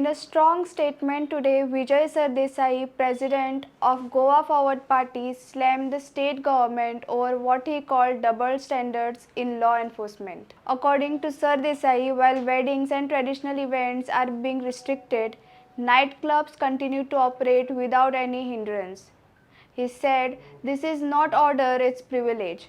In a strong statement today, Vijai Sardesai, president of Goa Forward Party, slammed the state government over what he called double standards in law enforcement. According to Sardesai, while weddings and traditional events are being restricted, nightclubs continue to operate without any hindrance. He said, "This is not order, it's privilege.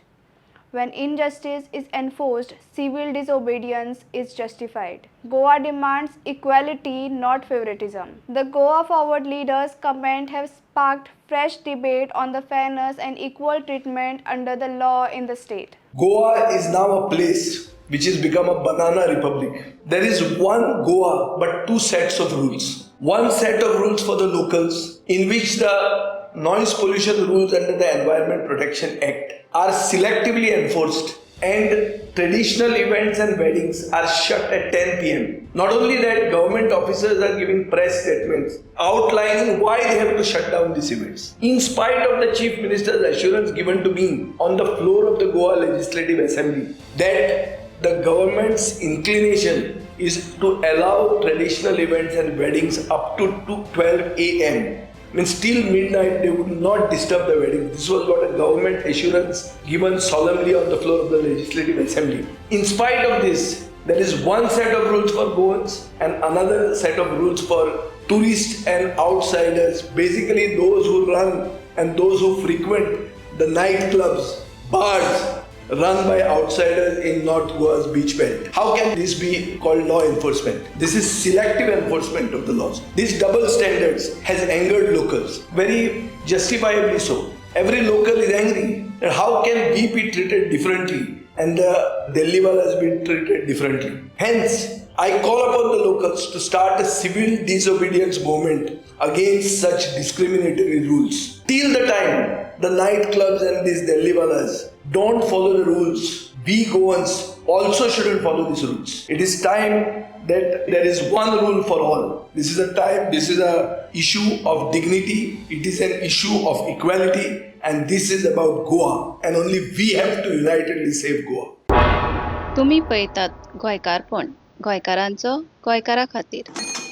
When injustice is enforced, civil disobedience is justified. Goa demands equality, not favoritism." The Goa Forward leaders' comment have sparked fresh debate on the fairness and equal treatment under the law in the state. Goa is now a place which has become a banana republic. There is one Goa but two sets of rules. One set of rules for the locals, in which the noise pollution rules under the Environment Protection Act are selectively enforced, and traditional events and weddings are shut at 10 p.m. Not only that, government officers are giving press statements outlining why they have to shut down these events. In spite of the Chief Minister's assurance given to me on the floor of the Goa Legislative Assembly that the government's inclination is to allow traditional events and weddings up to 12 a.m. Means till midnight they would not disturb the wedding. This was what a government assurance given solemnly on the floor of the Legislative Assembly. In spite of this, there is one set of rules for Goans and another set of rules for tourists and outsiders, basically those who run and those who frequent the nightclubs, bars run by outsiders in North Goa's beach belt. How can this be called law enforcement? This is selective enforcement of the laws. These double standards has angered locals, very justifiably so. Every local is angry. And how can we be treated differently and the Delhi has been treated differently? Hence, I call upon the locals to start a civil disobedience movement against such discriminatory rules. Till the time the nightclubs and these Delhiwalas don't follow the rules, we Goans also shouldn't follow these rules. It is time that there is one rule for all. This is a issue of dignity, it is an issue of equality, and this is about Goa, and only we have to unitedly save Goa. तुम्ही पळयतात गोंयकारपण, गोंयकारांचो गोंयकारा खातीर.